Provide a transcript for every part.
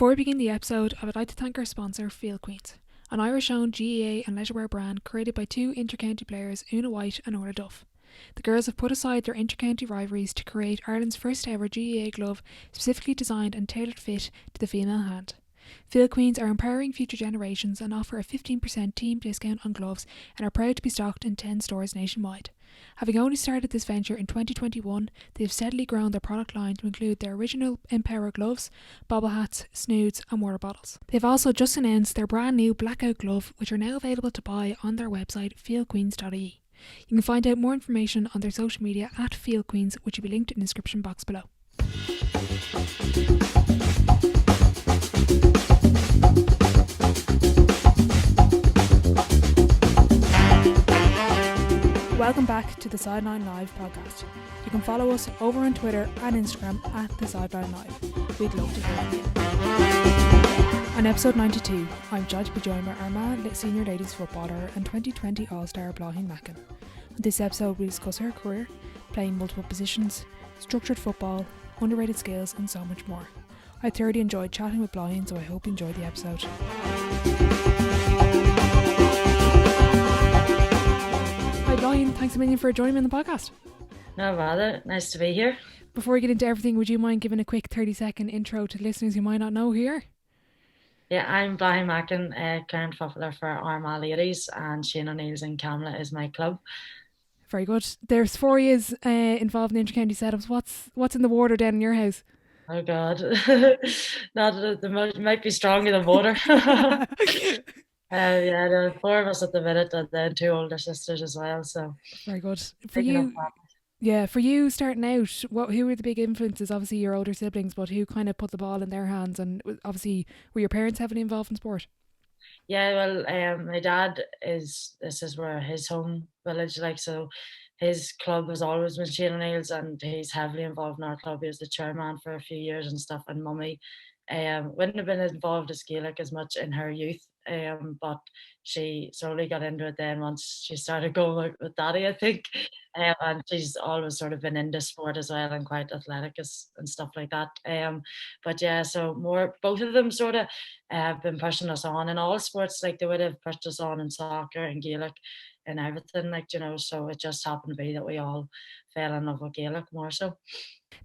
Before we begin the episode, I would like to thank our sponsor, Field Queens, an Irish-owned GAA and leisurewear brand created by two intercounty players, Una White and Orla Duff. The girls have put aside their intercounty rivalries to create Ireland's first ever GAA glove specifically designed and tailored fit to the female hand. Field Queens are empowering future generations and offer a 15% team discount on gloves and are proud to be stocked in 10 stores nationwide. Having only started this venture in 2021, they have steadily grown their product line to include their original Empower gloves, bobble hats, snoods and water bottles. They've also just announced their brand new blackout glove, which are now available to buy on their website fieldqueens.ie. You can find out more information on their social media at Field Queens, which will be linked in the description box below. Welcome back to the Sideline Live podcast. You can follow us over on Twitter and Instagram at the Sideline Live. We'd love to hear from you. On episode 92, I'm judged to be joined by Armagh senior ladies footballer and 2020 All-Star Blaithin Mackin. On this episode we discuss her career, playing multiple positions, structured football, underrated skills and so much more. I thoroughly enjoyed chatting with Blaithin, so I hope you enjoyed the episode. Hi Blaithin, thanks a million for joining me on the podcast. No bother, nice to be here. Before we get into everything, would you mind giving a quick 30-second intro to listeners who might not know who you are? Yeah, I'm Blaithin Mackin, current footballer for Armagh ladies, and Ciaran O'Neill's in Camla is my club. Very good. There's 4 years involved in intercounty setups. What's in the water down in your house? Oh God, not the might be stronger than water. Yeah, there are 4 of us at the minute, and then 2 older sisters as well. So very good for you. Yeah, for you starting out, who were the big influences? Obviously, your older siblings, but who kind of put the ball in their hands? And obviously, were your parents heavily involved in sport? Yeah, well, my dad this is where his home village, like, so his club has always been Ciaran O'Neill's, and he's heavily involved in our club. He was the chairman for a few years and stuff. And mummy wouldn't have been involved as Gaelic as much in her youth, but she slowly got into it then once she started going out with daddy, I think. And she's always sort of been into sport as well and quite athletic and stuff like that. But yeah, so both of them sort of have been pushing us on in all sports. Like they would have pushed us on in soccer and Gaelic and everything, like, you know, so it just happened to be that we all fell in love with Gaelic more so.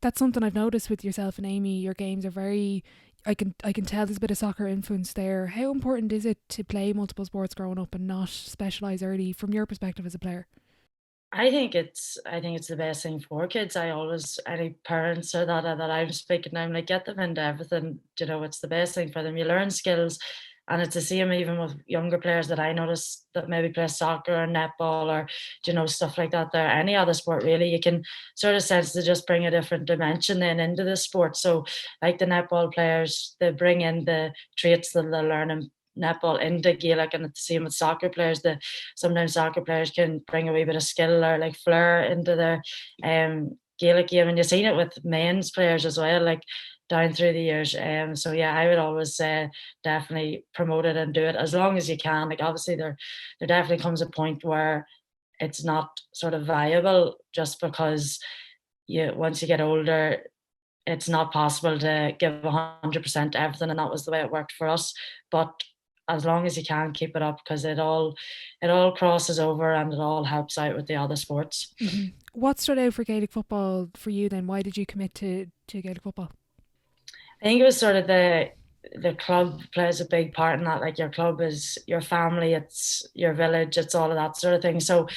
That's something I've noticed with yourself and Aimee. Your games are very, I can tell there's a bit of soccer influence there. How important is it to play multiple sports growing up and not specialise early from your perspective as a player? I think it's the best thing for kids. Any parents or that I'm speaking, I'm like, get them into everything. You know, it's the best thing for them. You learn skills, and it's the same even with younger players that I notice that maybe play soccer or netball or, you know, stuff like that. There, any other sport really, you can sort of sense to just bring a different dimension then into the sport. So, like the netball players, they bring in the traits that they're learning netball into Gaelic, and it's the same with soccer players. Sometimes soccer players can bring a wee bit of skill or like flair into their Gaelic game, and you've seen it with men's players as well, like down through the years. So yeah, I would always definitely promote it and do it as long as you can. Like obviously there definitely comes a point where it's not sort of viable, just because once you get older, it's not possible to give 100% to everything, and that was the way it worked for us. But as long as you can, keep it up, because it all crosses over and it all helps out with the other sports. Mm-hmm. What stood out for Gaelic football for you then? Why did you commit to Gaelic football? I think it was sort of the club plays a big part in that. Like your club is your family, it's your village, it's all of that sort of thing. So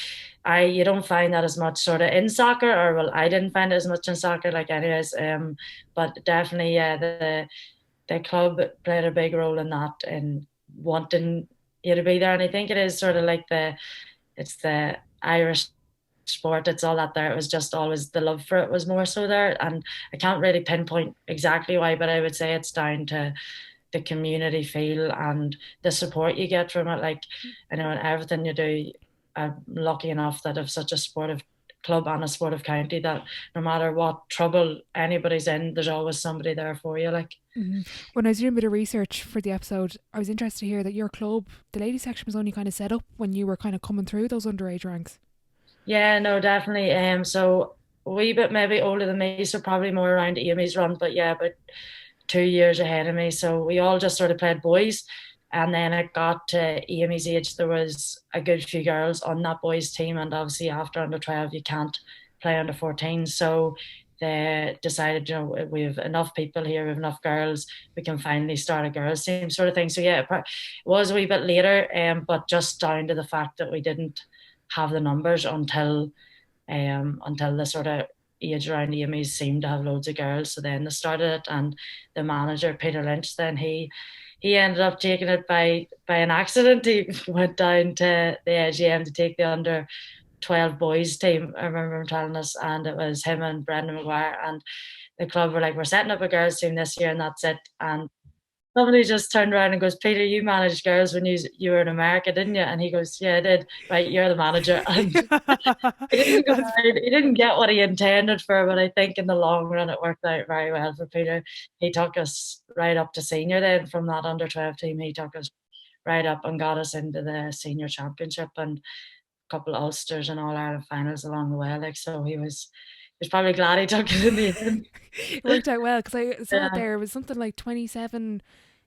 you don't find that as much sort of in soccer, or well, I didn't find it as much in soccer, like anyways. But definitely, yeah, the club played a big role in that, and wanting you to be there. And I think it is sort of like it's the Irish sport, it's all that there. It was just always the love for it was more so there, and I can't really pinpoint exactly why, but I would say it's down to the community feel and the support you get from it. Like, I know in everything you do, I'm lucky enough that I've such a supportive club and a supportive county that no matter what trouble anybody's in, there's always somebody there for you. Like, when I was doing a bit of research for the episode, I was interested to hear that your club, the ladies section, was only kind of set up when you were kind of coming through those underage ranks. Yeah, no, definitely. So a wee bit maybe older than me, so probably more around Aimee's run, but yeah, but 2 years ahead of me. So we all just sort of played boys. And then it got to Aimee's age, there was a good few girls on that boys team. And obviously after under 12, you can't play under 14. So they decided, you know, we have enough people here, we have enough girls, we can finally start a girls team sort of thing. So yeah, it was a wee bit later, but just down to the fact that we didn't have the numbers until the sort of age around Aimee's seemed to have loads of girls. So then they started it, and the manager, Peter Lynch, then he ended up taking it by an accident. He went down to the LGM to take the under 12 boys team. I remember him telling us, and it was him and Brendan McGuire, and the club were like, we're setting up a girls team this year and that's it. And somebody just turned around and goes, Peter, you managed girls when you were in America, didn't you? And he goes, yeah, I did. Right, you're the manager. And he didn't get what he intended for, but I think in the long run it worked out very well for Peter. He took us right up to senior then. From that under 12 team, he took us right up and got us into the senior championship and a couple of Ulsters and All Ireland finals along the way. Like, so he was probably glad he took it in the end. It worked out well, because I saw it there. It was something like 27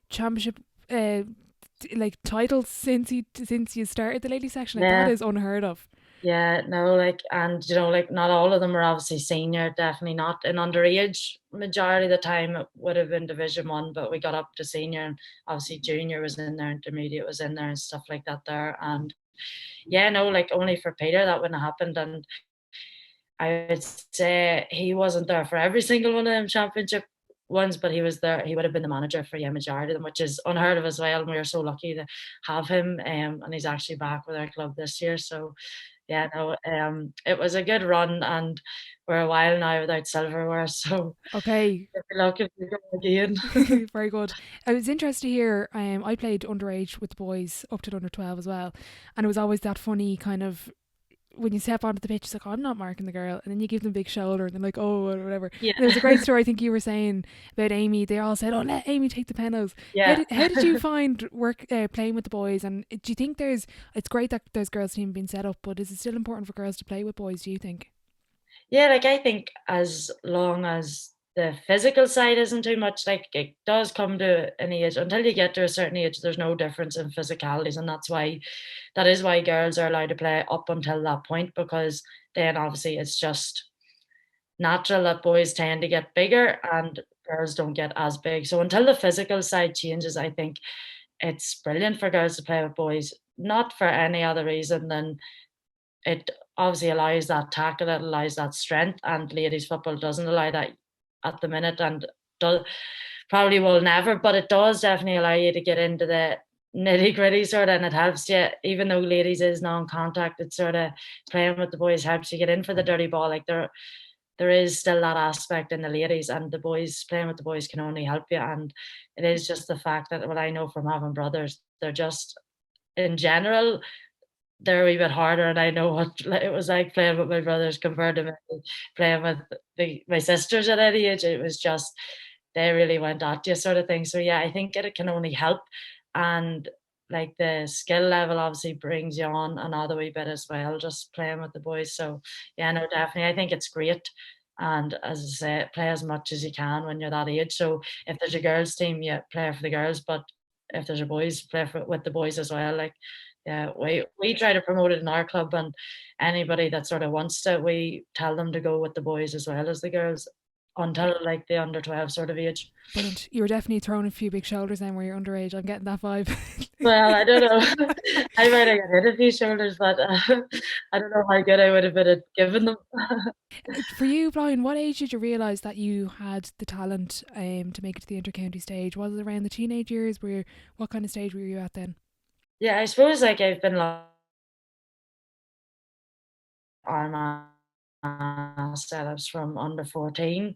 championship like titles since you started the ladies section. Like, that is unheard of. Yeah, no, like, and you know, like, not all of them are obviously senior, definitely not in underage. Majority of the time it would have been Division 1, but we got up to senior, and obviously junior was in there, intermediate was in there and stuff like that there. And yeah, no, like, only for Peter that wouldn't have happened. And I would say he wasn't there for every single one of them championship ones, but he was there. He would have been the manager for majority of them, which is unheard of as well. And we were so lucky to have him. And he's actually back with our club this year. So yeah, no, it was a good run, and we're a while now without silverware. So okay, good luck if you go again. Very good. It was interesting to hear. I played underage with the boys up to under 12 as well, and it was always that funny kind of, when you step onto the pitch, it's like, oh, I'm not marking the girl, and then you give them a big shoulder, and they're like, oh, or whatever. Yeah. There was a great story, I think you were saying, about Aimee. They all said, oh, let Aimee take the penalties. Yeah. How did you find playing with the boys? And do you think it's great that there's girls' team being set up, but is it still important for girls to play with boys, do you think? Yeah, like, I think as long as the physical side isn't too much, like, it does come to an age, until you get to a certain age, there's no difference in physicalities. And that is why girls are allowed to play up until that point, because then obviously it's just natural that boys tend to get bigger and girls don't get as big. So until the physical side changes, I think it's brilliant for girls to play with boys, not for any other reason than it obviously allows that tackle, it allows that strength, and ladies football doesn't allow that at the minute, and probably will never, but it does definitely allow you to get into the nitty gritty sort of, and it helps you, even though ladies is non-contact, it's sort of playing with the boys helps you get in for the dirty ball. Like, there is still that aspect in the ladies, and the boys, playing with the boys can only help you. And it is just the fact that, what I know from having brothers, they're just, in general, they're a wee bit harder, and I know what it was like playing with my brothers compared to playing with my sisters at any age. It was just, they really went at you sort of thing. So yeah, I think it can only help, and like, the skill level obviously brings you on another wee bit as well, just playing with the boys. So yeah, no, definitely, I think it's great. And as I say, play as much as you can when you're that age. So if there's a girls team, you play for the girls, but if there's a boys, play with the boys as well. Like, yeah, we try to promote it in our club, and anybody that sort of wants to, we tell them to go with the boys as well as the girls, until like the under 12 sort of age. Brilliant. You were definitely throwing a few big shoulders then where you're underage. I'm getting that vibe. Well, I don't know. I might have got hit a few shoulders, but I don't know how good I would have been at giving them. For you, Brian, what age did you realise that you had the talent to make it to the intercounty stage? Was it around the teenage years? What kind of stage were you at then? Yeah, I suppose, like, I've been Armagh setups from under 14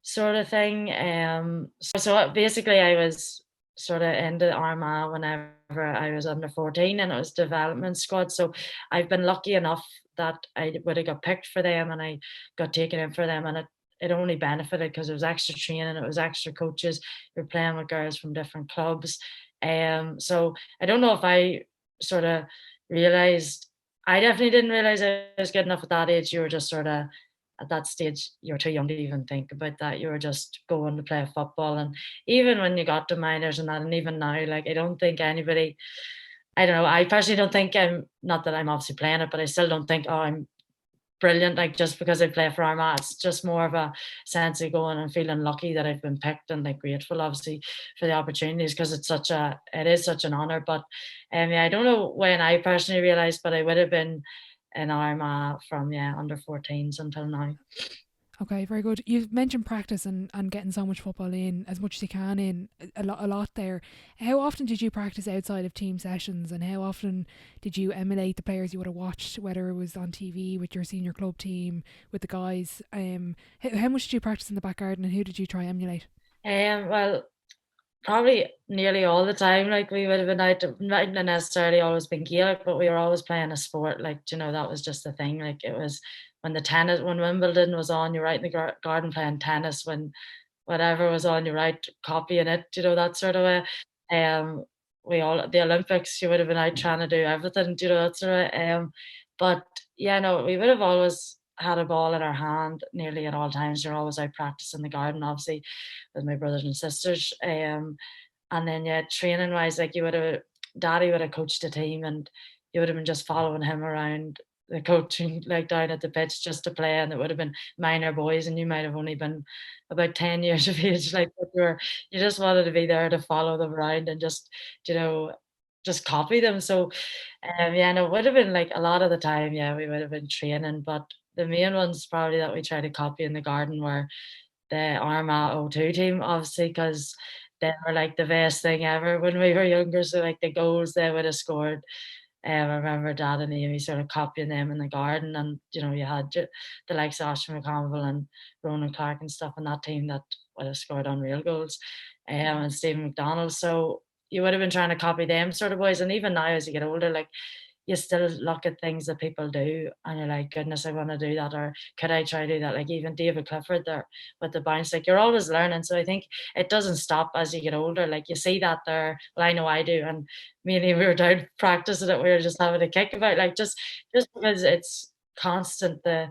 sort of thing. So basically I was sort of into Armagh whenever I was under 14, and it was development squad. So I've been lucky enough that I would have got picked for them, and I got taken in for them, and it only benefited because it was extra training, it was extra coaches, you're playing with girls from different clubs. So I don't know if I sort of realised, I definitely didn't realise I was good enough at that age. You were just sort of at that stage, you were too young to even think about that. You were just going to play football. And even when you got to minors and that, and even now, like, I don't think anybody, I don't know, I personally don't think not that I'm obviously playing it, but I still don't think, oh, I'm brilliant, like, just because I play for Armagh. It's just more of a sense of going and feeling lucky that I've been picked, and like grateful obviously for the opportunities, because it is such an honour. But yeah, I don't know when I personally realised, but I would have been in Armagh from under 14s until now. Okay, very good. You've mentioned practice and getting so much football in, as much as you can in, a lot there. How often did you practice outside of team sessions, and how often did you emulate the players you would have watched, whether it was on TV with your senior club team, with the guys? How much did you practice in the back garden, and who did you try emulate? Well, probably nearly all the time. Like, we would have been out, not necessarily always been Gaelic, but we were always playing a sport. Like, that was just the thing. Like, it was when Wimbledon was on, you're out in the garden playing tennis. When whatever was on, you're out copying it, that sort of way. The Olympics, you would have been out trying to do everything, that sort of way. But yeah, no, we would have always had a ball in our hand nearly at all times. You're always out practicing in the garden, obviously, with my brothers and sisters. And then, yeah, training wise, like, Daddy would have coached a team, and you would have been just following him around the coaching, like, down at the pitch just to play. And it would have been minor boys, and you might have only been about 10 years of age, like, but you just wanted to be there to follow them around and just, just copy them. So, yeah, no, it would have been like a lot of the time, yeah, we would have been training, but the main ones probably that we try to copy in the garden were the Armagh O2 team, obviously, because they were like the best thing ever when we were younger. So, like, the goals they would have scored, I remember Dad and Aimee sort of copying them in the garden. And you had the likes of Ashton McConville and Ronan Clark and stuff in that team that would have scored unreal goals, and Stephen McDonald. So you would have been trying to copy them sort of boys. And even now, as you get older, like, you still look at things that people do and you're like, goodness, I want to do that, or could I try to do that? Like, even David Clifford there with the bounce, like, you're always learning. So I think it doesn't stop as you get older. Like, you see that there, well, I know I do, and mainly we were down practicing it, we were just having a kick about, like, just because it's constant, the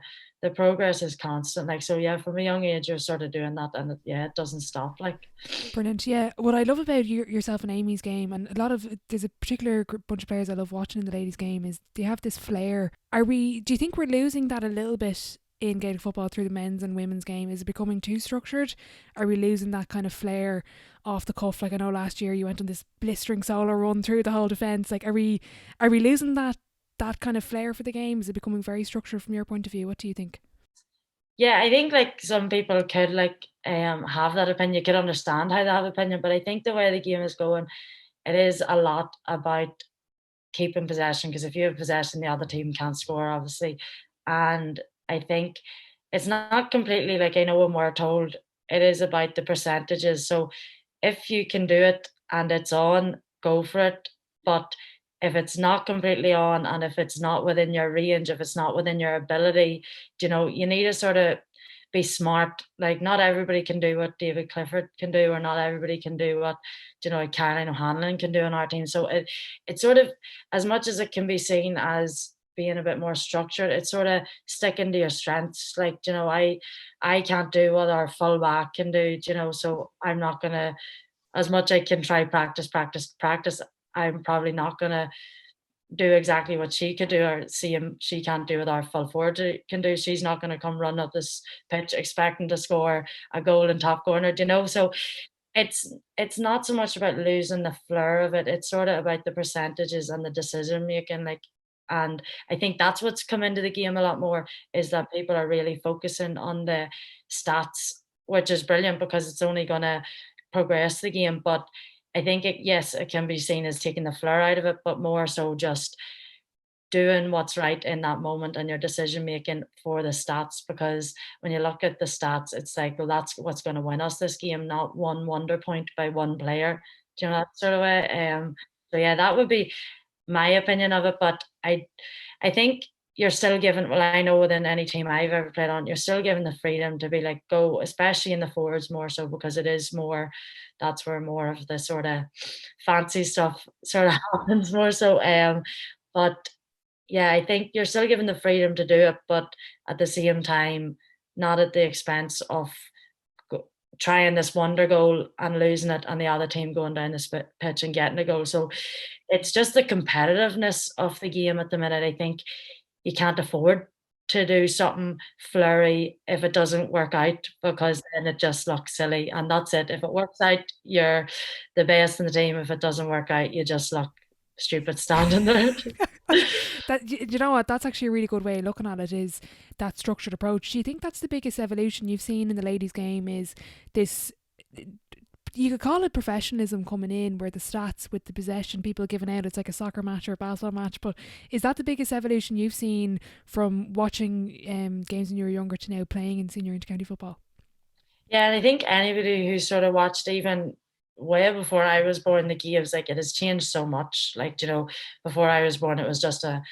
progress is constant. Like, so yeah, from a young age you're sort of doing that, and it doesn't stop, like. Brilliant. Yeah, what I love about yourself and Amy's game, and there's a particular bunch of players I love watching in the ladies' game, is they have this flair. Do you think we're losing that a little bit in Gaelic football through the men's and women's game? Is it becoming too structured? Are we losing that kind of flair off the cuff? Like, I know last year you went on this blistering solo run through the whole defence. Like, are we losing that kind of flair for the game? Is it becoming very structured from your point of view? What do you think? Yeah, I think, like, some people could, like, have that opinion, could understand how they have opinion, but I think the way the game is going, it is a lot about keeping possession, because if you have possession, the other team can't score, obviously. And I think it's not completely, like, I know when we're told it is about the percentages. So if you can do it and it's on, go for it. But if it's not completely on, and if it's not within your range, if it's not within your ability, you need to sort of be smart. Like, not everybody can do what David Clifford can do, or not everybody can do what, Caroline O'Hanlon can do in our team. So it's sort of, as much as it can be seen as being a bit more structured, it's sort of sticking to your strengths. Like, I can't do what our fullback can do, so I'm not gonna, as much I can try practice, I'm probably not gonna do exactly what she could do, or she can't do what our full forward can do. She's not gonna come run up this pitch expecting to score a goal in top corner, So it's not so much about losing the flair of it, it's sort of about the percentages and the decision making, like. And I think that's what's come into the game a lot more, is that people are really focusing on the stats, which is brilliant because it's only gonna progress the game. But I think yes, it can be seen as taking the flair out of it, but more so just doing what's right in that moment and your decision making for the stats. Because when you look at the stats, it's like, well, that's what's going to win us this game, not one wonder point by one player. Do you know, that sort of way? So yeah, that would be my opinion of it. But I think you're still given, well, I know within any team I've ever played on, you're still given the freedom to be like, go, especially in the forwards more so, because it is more, that's where more of the sort of fancy stuff sort of happens more so. But yeah, I think you're still given the freedom to do it, but at the same time, not at the expense of trying this wonder goal and losing it, and the other team going down the pitch and getting a goal. So it's just the competitiveness of the game at the minute. I think you can't afford to do something flurry if it doesn't work out, because then it just looks silly, and that's it. If it works out, you're the best in the team. If it doesn't work out, you just look stupid standing there. That, you know what, that's actually a really good way of looking at it, is that structured approach. Do you think that's the biggest evolution you've seen in the ladies game, is this, you could call it professionalism coming in, where the stats with the possession, people giving out, it's like a soccer match or a basketball match, but is that the biggest evolution you've seen from watching games when you were younger to now playing in senior intercounty football? Yeah, and I think anybody who sort of watched even way before I was born, the games, like, it has changed so much. Like, before I was born, it was just a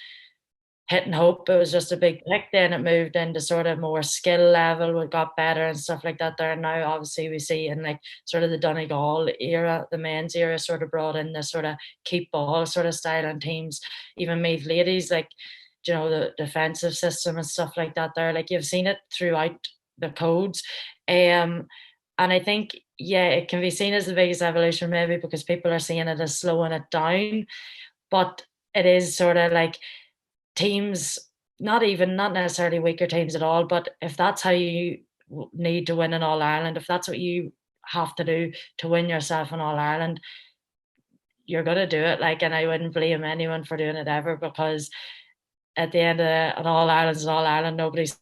hit and hope. It was just a big pick. Then it moved into sort of more skill level. We got better and stuff like that there. And now obviously we see in like sort of the Donegal era, the men's era, sort of brought in this sort of keep ball sort of style and teams, even Meath ladies, like, the defensive system and stuff like that there. Like, you've seen it throughout the codes. And I think, yeah, it can be seen as the biggest evolution maybe because people are seeing it as slowing it down. But it is sort of like teams, not necessarily weaker teams at all, but if that's how you need to win in All Ireland, if that's what you have to do to win yourself in All Ireland, you're gonna do it. Like, and I wouldn't blame anyone for doing it ever, because at the end of an All Ireland is All Ireland. Nobody's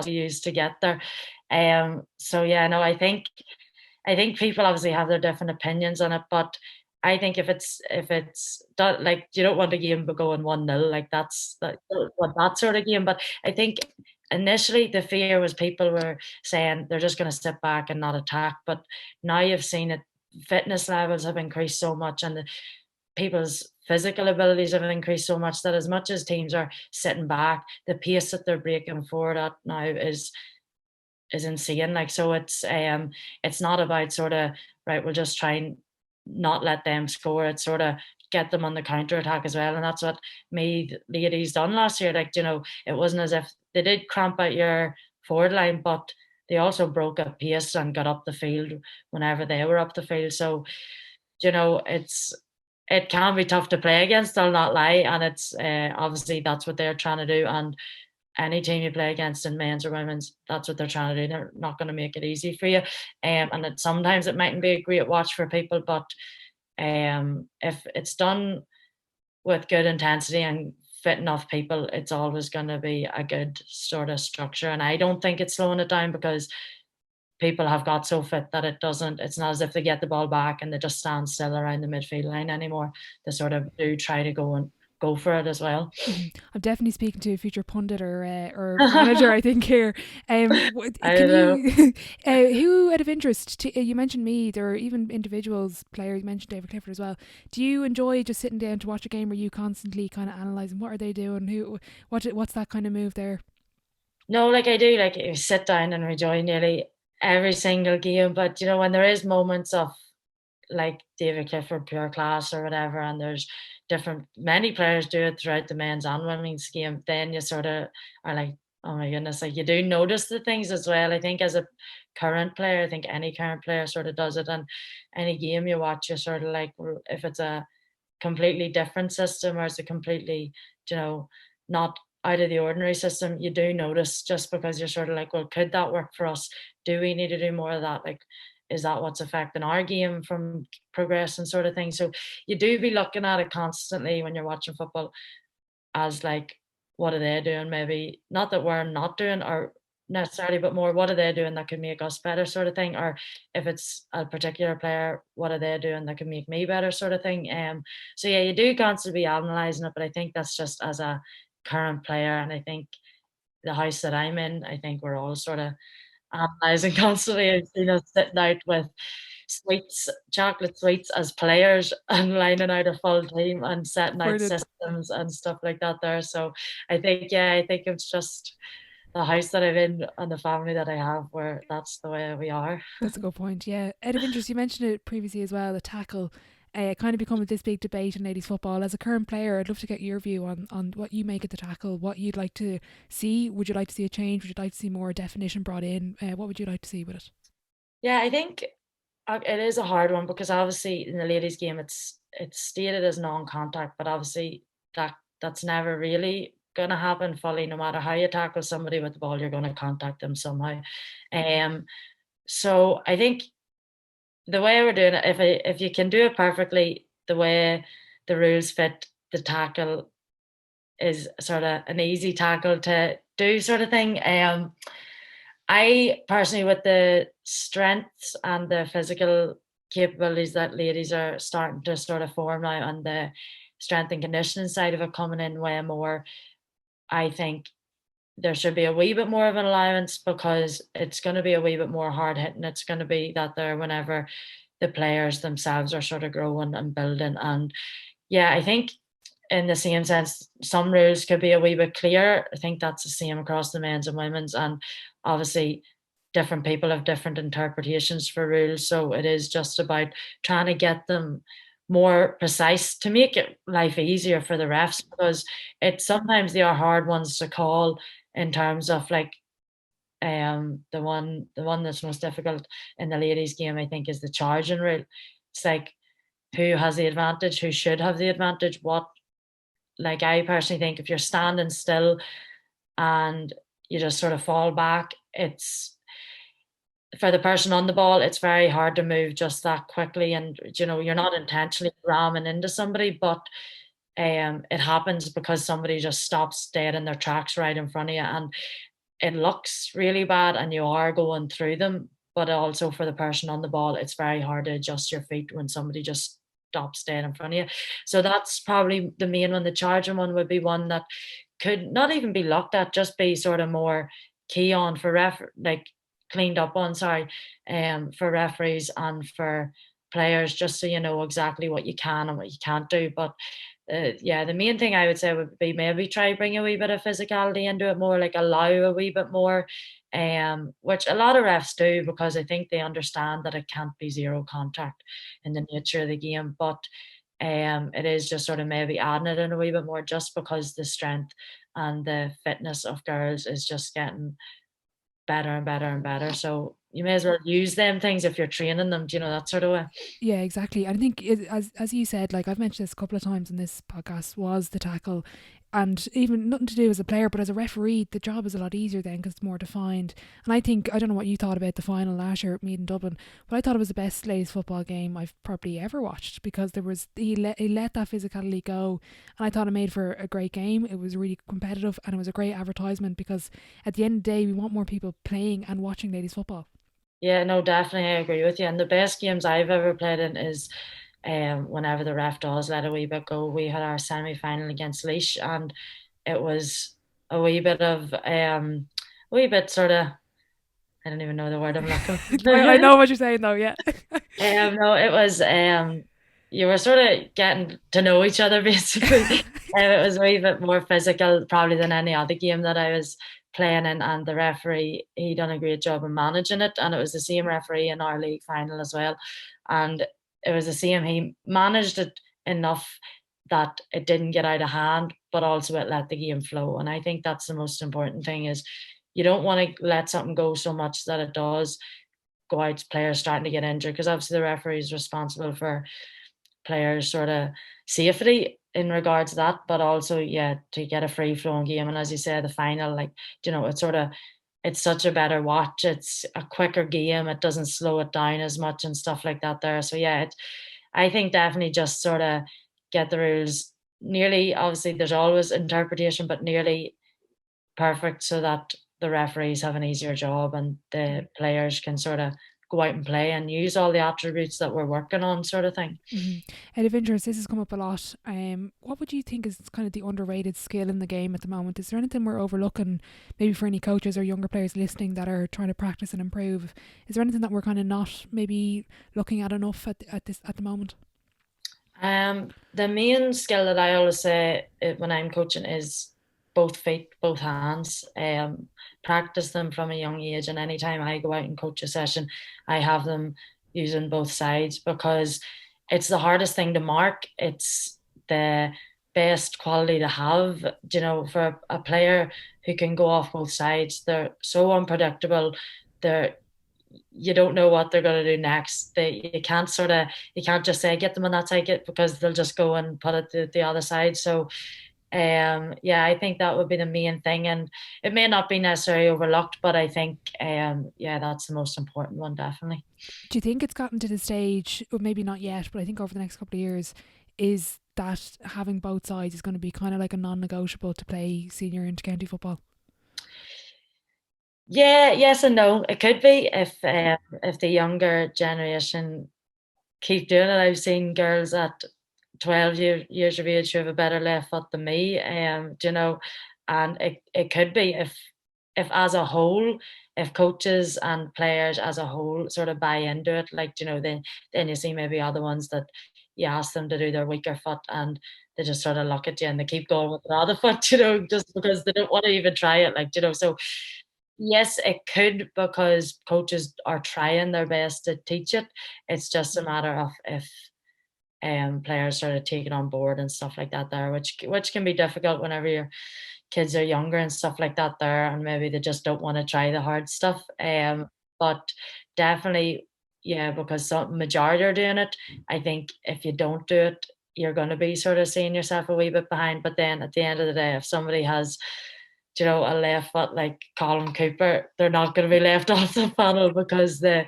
used to get there. So yeah, no, I think people obviously have their different opinions on it, but I think if it's done, like, you don't want a game but going 1-0, like that sort of game. But I think initially the fear was people were saying they're just going to sit back and not attack. But now you've seen it, fitness levels have increased so much, and people's physical abilities have increased so much as teams are sitting back, the pace that they're breaking forward at now is insane. Like, so it's not about sort of, right, we'll just try and not let them score. It's sort of get them on the counter attack as well. And that's what me ladies done last year. Like, it wasn't as if they did cramp out your forward line, but they also broke up pace and got up the field whenever they were up the field. So, it can be tough to play against, I'll not lie. And it's obviously that's what they're trying to do. And any team you play against in men's or women's, that's what they're trying to do. They're not going to make it easy for you. And sometimes it mightn't be a great watch for people, but if it's done with good intensity and fit enough people, it's always going to be a good sort of structure. And I don't think it's slowing it down, because people have got so fit that it's not as if they get the ball back and they just stand still around the midfield line anymore. They sort of do try to go for it as well. I'm definitely speaking to a future pundit or manager, I think, here. I Can don't know. you, who out of interest, you mentioned Meath or even individuals, players, you mentioned David Clifford as well. Do you enjoy just sitting down to watch a game, or are you constantly kind of analysing what are they doing? What's that kind of move there? No, like, I do, like, you sit down and enjoy nearly every single game. But when there is moments of like David Clifford pure class or whatever, and there's many players do it throughout the men's and women's game, then you sort of are like, oh my goodness, like, you do notice the things as well. I think as a current player, I think any current player sort of does it. And any game you watch, you're sort of like, well, if it's a completely different system, or it's a completely, not out of the ordinary system, you do notice, just because you're sort of like, well, could that work for us? Do we need to do more of that? Like, is that what's affecting our game from progressing, sort of thing? So you do be looking at it constantly when you're watching football, as like, what are they doing? Maybe not that we're not doing or necessarily, but more, what are they doing that could make us better, sort of thing? Or if it's a particular player, what are they doing that could make me better, sort of thing? So yeah, you do constantly be analysing it, but I think that's just as a current player. And I think the house that I'm in, I think we're all sort of analysing constantly. I've seen us sitting out with sweets, chocolate sweets as players, and lining out a full team and setting out Brilliant. systems and stuff like that there. So I think it's just the house that I'm in and the family that I have, where that's the way we are. That's a good point. Yeah. Out of interest, you mentioned it previously as well, the tackle. kind of become this big debate in ladies football. As a current player, I'd love to get your view on what you make of the tackle, what you'd like to see. Would you like to see a change? Would you like to see more definition brought in? What would you like to see with it? Yeah, I think it is a hard one because obviously in the ladies' game it's stated as non-contact, but obviously that's never really going to happen fully. No matter how you tackle somebody with the ball, you're going to contact them somehow. Um, so I think the way we're doing it, if you can do it perfectly, the way the rules fit, the tackle is sort of an easy tackle to do, sort of thing. I personally, with the strengths and the physical capabilities that ladies are starting to sort of form now, and the strength and conditioning side of it coming in way more, I think there should be a wee bit more of an allowance, because it's going to be a wee bit more hard hitting. It's going to be that there whenever the players themselves are sort of growing and building. And yeah, I think in the same sense, some rules could be a wee bit clearer. I think that's the same across the men's and women's. And obviously, different people have different interpretations for rules. So it is just about trying to get them more precise to make it life easier for the refs, because it's sometimes they are hard ones to call, in terms of like the one that's most difficult in the ladies game, I think, is the charging rule. It's like, who has the advantage, who should have the advantage, what, like, I personally think if you're standing still and you just sort of fall back, it's, for the person on the ball, it's very hard to move just that quickly. And, you know, you're not intentionally ramming into somebody, but it happens because somebody just stops dead in their tracks right in front of you. And it looks really bad and you are going through them. But also for the person on the ball, it's very hard to adjust your feet when somebody just stops dead in front of you. So that's probably the main one. The charging one would be one that could not even be looked at, just be sort of more key on for like cleaned up on, sorry, for referees and for players, just so you know exactly what you can and what you can't do. But yeah, the main thing I would say would be maybe try bring a wee bit of physicality into it more, like allow a wee bit more, which a lot of refs do, because I think they understand that it can't be zero contact in the nature of the game. But it is just sort of maybe adding it in a wee bit more, just because the strength and the fitness of girls is just getting better and better and better. So you may as well use them things if you're training them, you know, that sort of way. Yeah, exactly. I think as you said, like I've mentioned this a couple of times in this podcast, was the tackle, and even nothing to do as a player, but as a referee, the job is a lot easier then because it's more defined. And I think, I don't know what you thought about the final lasher at Meath in Dublin, but I thought it was the best ladies football game I've probably ever watched, because there was he let that physicality go, and I thought it made for a great game. It was really competitive and it was a great advertisement, because at the end of the day, we want more people playing and watching ladies football. Yeah, no, definitely, I agree with you. And the best games I've ever played in is whenever the ref does let a wee bit go. We had our semi-final against Laois, and it was a wee bit of a wee bit sort of, I don't even know the word I'm looking I for. know what you're saying though, yeah. No, it was you were sort of getting to know each other basically. It was a wee bit more physical probably than any other game that I was playing in, and the referee, he done a great job of managing it, and it was the same referee in our league final as well, and it was the same. He managed it enough that it didn't get out of hand, but also it let the game flow. And I think that's the most important thing, is you don't want to let something go so much that it does go out, players starting to get injured, because obviously the referee is responsible for players sort of safety in regards to that, but also, yeah, to get a free flowing game. And as you said, the final, like, you know, it's sort of, it's such a better watch. It's a quicker game. It doesn't slow it down as much and stuff like that there. So yeah, I think definitely just sort of get the rules nearly, obviously there's always interpretation, but nearly perfect, so that the referees have an easier job and the players can sort of go out and play and use all the attributes that we're working on, sort of thing. Mm-hmm. Out of interest, this has come up a lot. What would you think is kind of the underrated skill in the game at the moment? Is there anything we're overlooking, maybe for any coaches or younger players listening that are trying to practice and improve? Is there anything that we're kind of not maybe looking at enough at the moment? The main skill that I always say when I'm coaching is both feet, both hands. Practice them from a young age, and anytime I go out and coach a session, I have them using both sides, because it's the hardest thing to mark. It's the best quality to have, for a player who can go off both sides. They're so unpredictable. They're You don't know what they're going to do next. You can't just say get them on that side, because they'll just go and put it to the other side. So yeah, I think that would be the main thing, and it may not be necessarily overlooked, but I think yeah, that's the most important one, definitely. Do you think it's gotten to the stage, or maybe not yet, but I think over the next couple of years, is that having both sides is going to be kind of like a non-negotiable to play senior intercounty football? Yeah, yes and no. It could be if the younger generation keep doing it. I've seen girls at 12 years of age who have a better left foot than me, and it could be if as a whole, if coaches and players as a whole sort of buy into it, like, then you see maybe other ones that you ask them to do their weaker foot and they just sort of look at you and they keep going with their other foot, just because they don't want to even try it, like, so yes, it could, because coaches are trying their best to teach it. It's just a matter of if players sort of take it on board and stuff like that there, which can be difficult whenever your kids are younger and stuff like that there, and maybe they just don't want to try the hard stuff. But definitely, yeah, because some majority are doing it. I think if you don't do it, you're going to be sort of seeing yourself a wee bit behind. But then at the end of the day, if somebody has, a left foot like Colin Cooper, they're not going to be left off the panel because they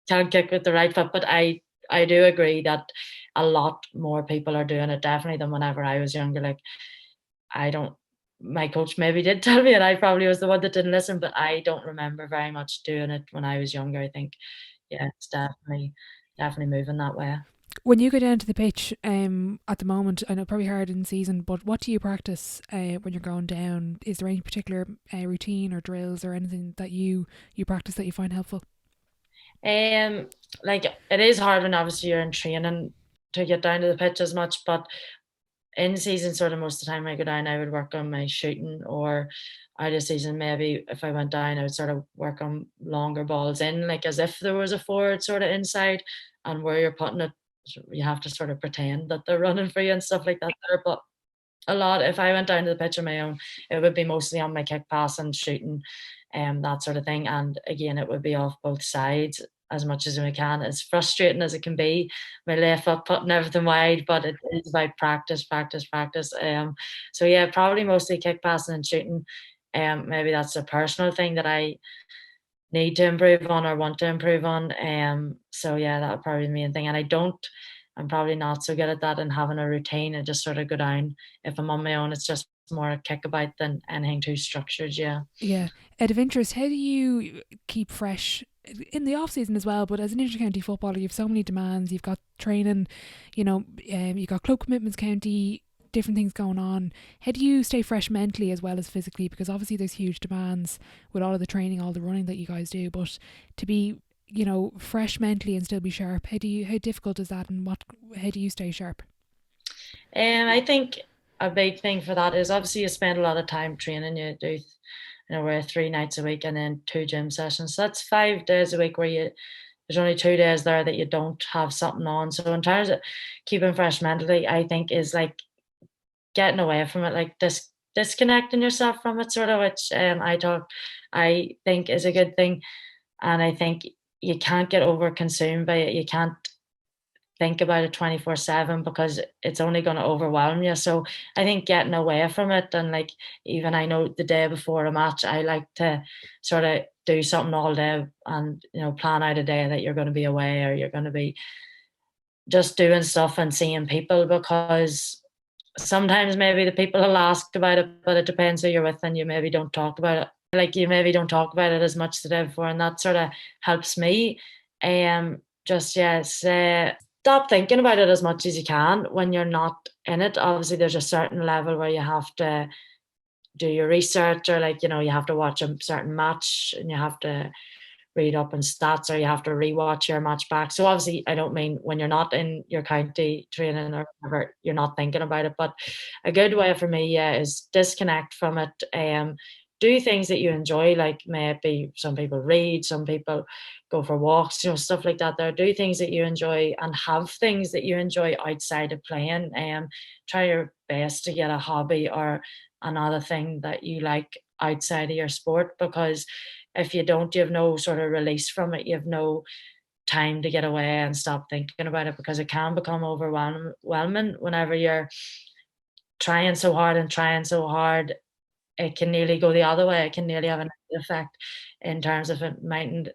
can't kick with the right foot. But I do agree that a lot more people are doing it, definitely, than whenever I was younger. Like, I don't my coach maybe did tell me, and I probably was the one that didn't listen, but I don't remember very much doing it when I was younger. I think, yeah, it's definitely moving that way. When you go down to the pitch, at the moment, I know probably hard in season, but what do you practice when you're going down? Is there any particular routine or drills or anything that you practice that you find helpful? Um, like, it is hard when obviously you're in training to get down to the pitch as much, but in season, sort of most of the time I go down, I would work on my shooting, or out of season, maybe if I went down, I would sort of work on longer balls in, like as if there was a forward sort of inside, and where you're putting it, you have to sort of pretend that they're running for you and stuff like that there. But a lot, if I went down to the pitch on my own, it would be mostly on my kick pass and shooting, that sort of thing. And again, it would be off both sides as much as we can. As frustrating as it can be, my left foot putting everything wide, but it is about practice, practice, practice. So yeah, probably mostly kick passing and shooting. Maybe that's a personal thing that I need to improve on or want to improve on. So yeah, that would probably be the main thing. And I'm probably not so good at that, and having a routine. I just sort of go down. If I'm on my own, it's just more a kickabout than anything too structured. Yeah. Yeah. Out of interest, how do you keep fresh in the off season as well? But as an intercounty footballer, you've so many demands. You've got training, you've got club commitments, county, different things going on. How do you stay fresh mentally as well as physically? Because obviously there's huge demands with all of the training, all the running that you guys do. But to be, fresh mentally and still be sharp, how difficult is that, and how do you stay sharp? I think a big thing for that is obviously you spend a lot of time training. You do, we're 3 nights a week and then 2 gym sessions. So that's 5 days a week where there's only 2 days there that you don't have something on. So in terms of keeping fresh mentally, I think is like getting away from it, like disconnecting yourself from it, sort of, which I think is a good thing. And I think you can't get over consumed by it. You can't think about it 24/7 because it's only going to overwhelm you. So I think getting away from it, and like, even I know the day before a match, I like to sort of do something all day and, plan out a day that you're going to be away, or you're going to be just doing stuff and seeing people, because sometimes maybe the people will ask about it, but it depends who you're with, and you maybe don't talk about it. Like, you maybe don't talk about it as much the day before, and that sort of helps me. Just, yeah, stop thinking about it as much as you can when you're not in it. Obviously, there's a certain level where you have to do your research, or like, you have to watch a certain match and you have to read up on stats, or you have to rewatch your match back. So obviously, I don't mean when you're not in your county training or whatever, you're not thinking about it. But a good way for me, yeah, is disconnect from it. do things that you enjoy, like maybe some people read, some people go for walks, stuff like that there. Do things that you enjoy and have things that you enjoy outside of playing. Try your best to get a hobby or another thing that you like outside of your sport, because if you don't, you have no sort of release from it. You have no time to get away and stop thinking about it, because it can become overwhelming whenever you're trying so hard and trying so hard. It can nearly go the other way. It can nearly have a negative effect in terms of it mightn't.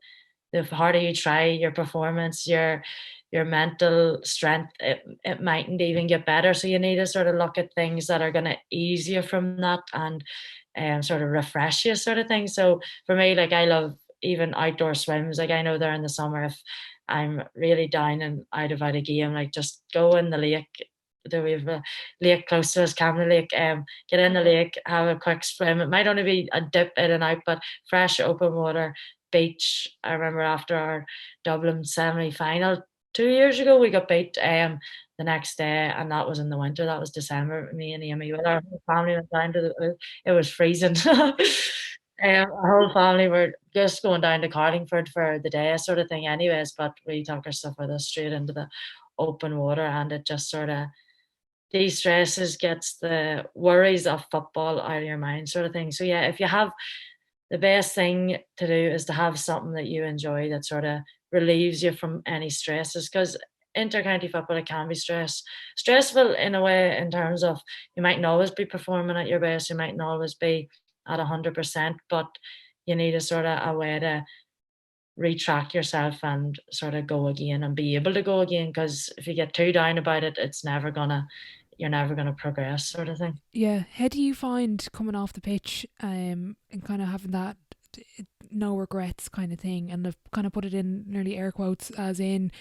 The harder you try, your performance, your mental strength, it mightn't even get better. So you need to sort of look at things that are going to ease you from that and sort of refresh you, sort of thing. So for me, like, I love even outdoor swims. Like, I know there in the summer, if I'm really down and out of a game, like, just go in the lake. We have a lake close to us, Cameron Lake. Get in the lake, have a quick swim. It might only be a dip in and out, but fresh open water, beach. I remember after our Dublin semi-final 2 years ago, we got beat the next day, and that was in the winter. That was December. Me and Aimee with our whole family went down to it was freezing. Our whole family were just going down to Carlingford for the day, sort of thing, anyways. But we took our stuff with us straight into the open water, and it just sort of de-stresses, gets the worries of football out of your mind, sort of thing. So yeah, if you have, the best thing to do is to have something that you enjoy that sort of relieves you from any stresses, because intercounty football, it can be stressful in a way, in terms of you mightn't always be performing at your best, you mightn't always be at 100%, but you need a sort of a way to retract yourself and sort of go again and be able to go again, because if you get too down about it, you're never gonna progress, sort of thing. Yeah. How do you find coming off the pitch and kind of having that no regrets kind of thing? And I've kind of put it in nearly air quotes, as in,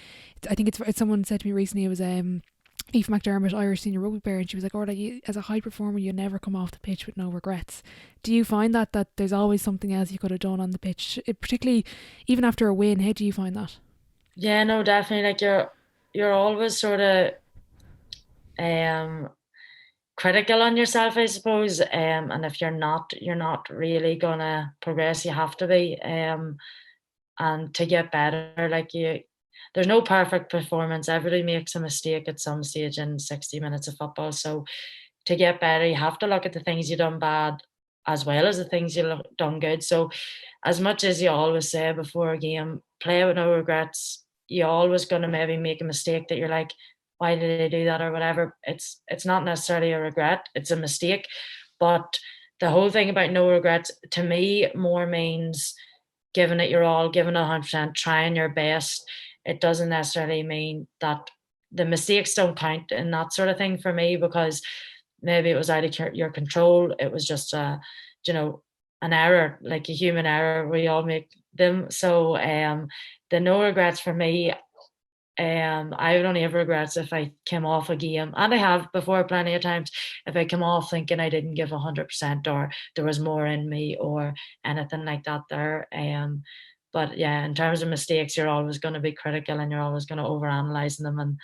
I think it's someone said to me recently, it was Aoife McDermott, Irish senior rugby player, and she was like, "Oh, like, as a high performer, you never come off the pitch with no regrets." Do you find that there's always something else you could have done on the pitch, particularly even after a win? How do you find that? Yeah, no, definitely. Like, you're always sort of um critical on yourself, I suppose. And if you're not really gonna progress. You have to be. And to get better, like, there's no perfect performance. Everybody makes a mistake at some stage in 60 minutes of football. So to get better, you have to look at the things you done bad as well as the things you done good. So as much as you always say before a game, play with no regrets, you're always going to maybe make a mistake that you're like, why did I do that, or whatever. It's not necessarily a regret, it's a mistake. But the whole thing about no regrets, to me, more means giving it your all, giving it 100%, trying your best. It doesn't necessarily mean that the mistakes don't count and that sort of thing for me, because maybe it was out of your control. It was just an error, like a human error. We all make them. So the no regrets for me, I would only have regrets if I came off a game, and I have before plenty of times, if I come off thinking I didn't give 100%, or there was more in me, or anything like that there. But yeah, in terms of mistakes, you're always going to be critical, and you're always going to overanalyze them and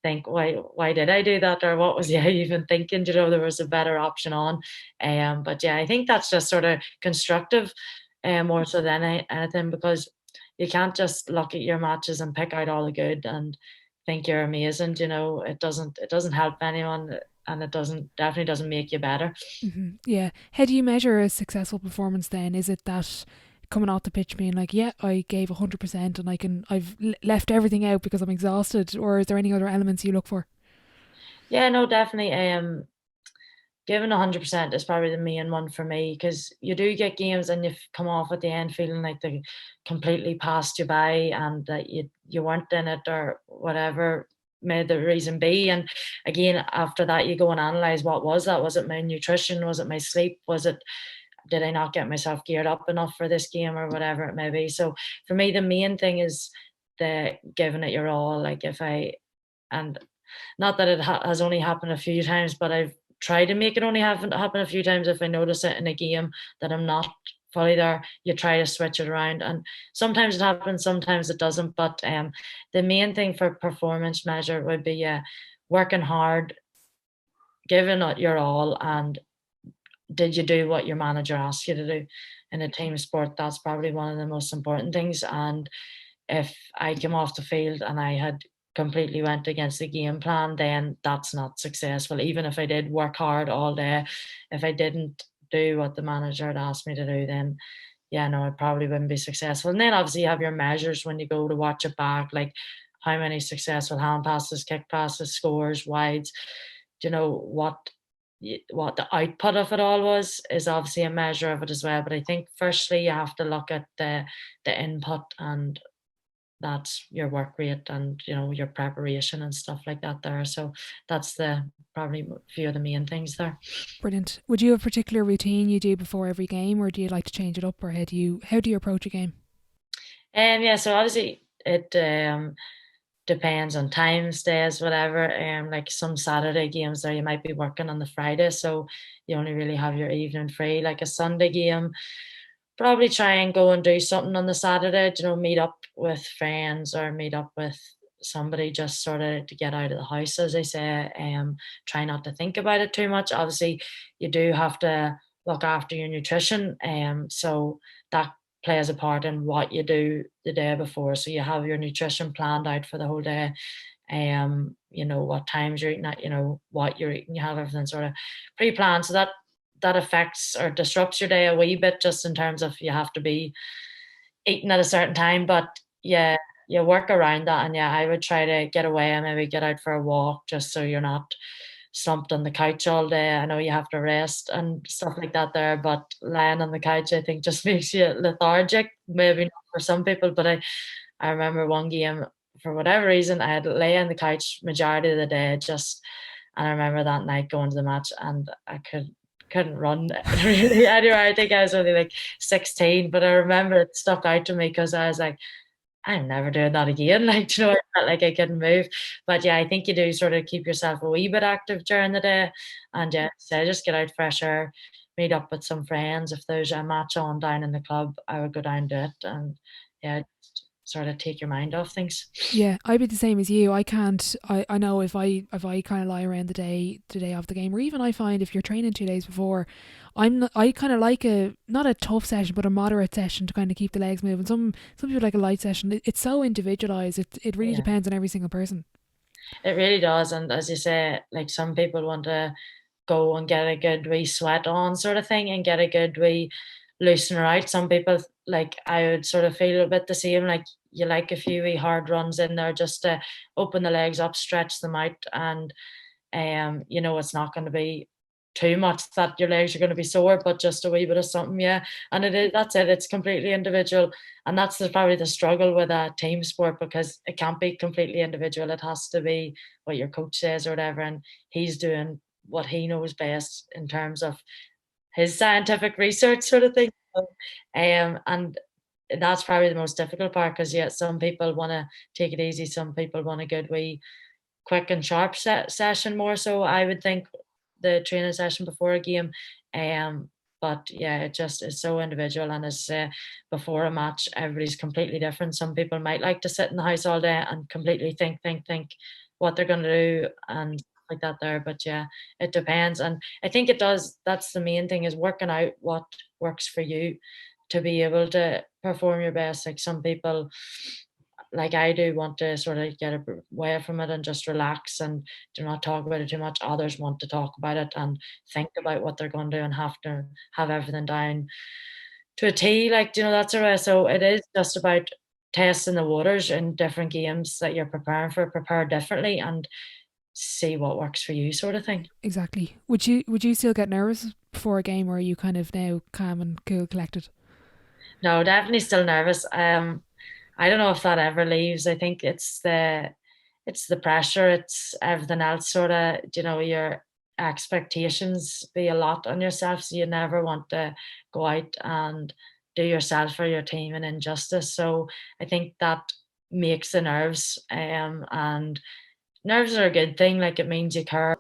think, why did I do that, or what was I even thinking? There was a better option on. But yeah, I think that's just sort of constructive, more so than anything, because you can't just look at your matches and pick out all the good and think you're amazing. It doesn't help anyone, and it definitely doesn't make you better. Yeah. How do you measure a successful performance then? Is it that coming off the pitch being like, yeah, I gave 100% and I've left everything out because I'm exhausted, or is there any other elements you look for? Yeah, no, definitely. Giving 100% is probably the main one for me, because you do get games and you've come off at the end feeling like they completely passed you by, and that you weren't in it, or whatever may the reason be. And again, after that, you go and analyze, what was that? Was it my nutrition? Was it my sleep? Did I not get myself geared up enough for this game, or whatever it may be? So for me, the main thing is the giving it your all. Like, and not that it has only happened a few times, but I've tried to make it only happen a few times. If I notice it in a game that I'm not fully there, you try to switch it around, and sometimes it happens, sometimes it doesn't. But the main thing for performance measure would be working hard, giving it your all, and did you do what your manager asked you to do? In a team sport, that's probably one of the most important things. And if I came off the field and I had completely went against the game plan, then that's not successful. Even if I did work hard all day, if I didn't do what the manager had asked me to do, then yeah, no, I probably wouldn't be successful. And then obviously you have your measures when you go to watch it back, like how many successful hand passes, kick passes, scores, wides. You know what the output of it all was is obviously a measure of it as well. But I think firstly you have to look at the input, and that's your work rate and your preparation and stuff like that there. So that's the probably a few of the main things there. Brilliant. Would you have a particular routine you do before every game, or do you like to change it up, or how do you approach a game? Yeah, so obviously it depends on times, days, whatever. Like some Saturday games there, you might be working on the Friday, so you only really have your evening free. Like a Sunday game, probably try and go and do something on the Saturday, meet up with friends or meet up with somebody, just sort of to get out of the house, as I say. Try not to think about it too much. Obviously, you do have to look after your nutrition, so that plays a part in what you do the day before. So you have your nutrition planned out for the whole day. What times you're eating at, what you're eating, you have everything sort of pre-planned. So that affects or disrupts your day a wee bit, just in terms of you have to be eating at a certain time. But yeah, you work around that. And yeah, I would try to get away and maybe get out for a walk, just so you're not slumped on the couch all day. I know you have to rest and stuff like that there, but lying on the couch, I think, just makes you lethargic. Maybe not for some people, but I remember one game, for whatever reason, I had to lay on the couch majority of the day, and I remember that night going to the match, and I couldn't run really anywhere. I think I was only like 16, but I remember it stuck out to me because I was like, I'm never doing that again. Like, I felt like I couldn't move. But yeah, I think you do sort of keep yourself a wee bit active during the day. And yeah, so just get out fresh air, meet up with some friends. If there's a match on down in the club, I would go down to it, and yeah, just sort of take your mind off things. Yeah, I'd be the same as you. I can't. I know if I kind of lie around the day of the game, or even I find if you're training 2 days before, I kind of like a not a tough session, but a moderate session to kind of keep the legs moving. Some people like a light session. It's so individualized. It really Yeah, depends on every single person. it really does. And as you say, like some people want to go and get a good wee sweat on sort of thing and get a good wee loosener out. Some people, like I would sort of feel a bit the same, like you like a few wee hard runs in there just to open the legs up, stretch them out, and it's not going to be too much that your legs are going to be sore, but just a wee bit of something, yeah. And that's it. It's completely individual, and that's probably the struggle with a team sport, because it can't be completely individual. It has to be what your coach says or whatever, and he's doing what he knows best in terms of his scientific research sort of thing. So, and that's probably the most difficult part, because yeah, some people want to take it easy, some people want a good wee quick and sharp session more so, I would think, the training session before a game. But yeah, it just is so individual, and as before a match, everybody's completely different. Some people might like to sit in the house all day and completely think what they're going to do and like that there. But yeah, it depends, and I think it does. That's the main thing, is working out what works for you to be able to perform your best. Like some people, like I do, want to sort of get away from it and just relax and do not talk about it too much. Others want to talk about it and think about what they're going to do and have to have everything down to a T, like, that sort of way. So it is just about testing the waters in different games that you're preparing for, prepare differently and see what works for you, sort of thing. Exactly. Would you still get nervous before a game, or are you kind of now calm and cool, collected? No, definitely still nervous. I don't know if that ever leaves. I think it's the pressure, it's everything else, sort of, your expectations be a lot on yourself. So you never want to go out and do yourself or your team an injustice. So I think that makes the nerves. And nerves are a good thing, like it means you care.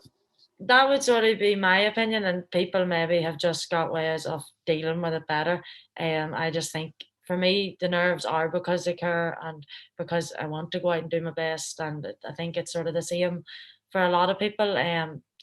That would sort of be my opinion, and people maybe have just got ways of dealing with it better. I just think for me, the nerves are because I care and because I want to go out and do my best, and I think it's sort of the same for a lot of people,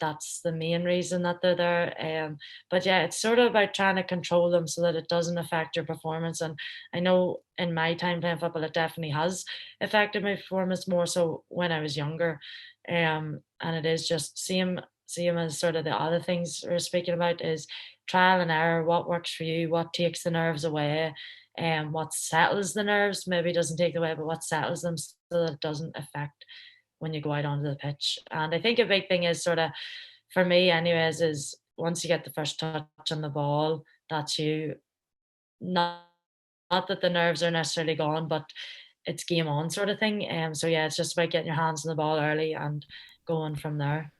that's the main reason that they're there. But yeah, it's sort of about trying to control them so that it doesn't affect your performance. And I know in my time playing football, it definitely has affected my performance more so when I was younger. And it is just same as sort of the other things we're speaking about is trial and error. What works for you? What takes the nerves away? And what settles the nerves? Maybe doesn't take away, but what settles them so that it doesn't affect when you go out onto the pitch. And I think a big thing is sort of, for me anyways, is once you get the first touch on the ball, that's you. Not that the nerves are necessarily gone, but it's game on sort of thing. So yeah, it's just about getting your hands on the ball early and going from there.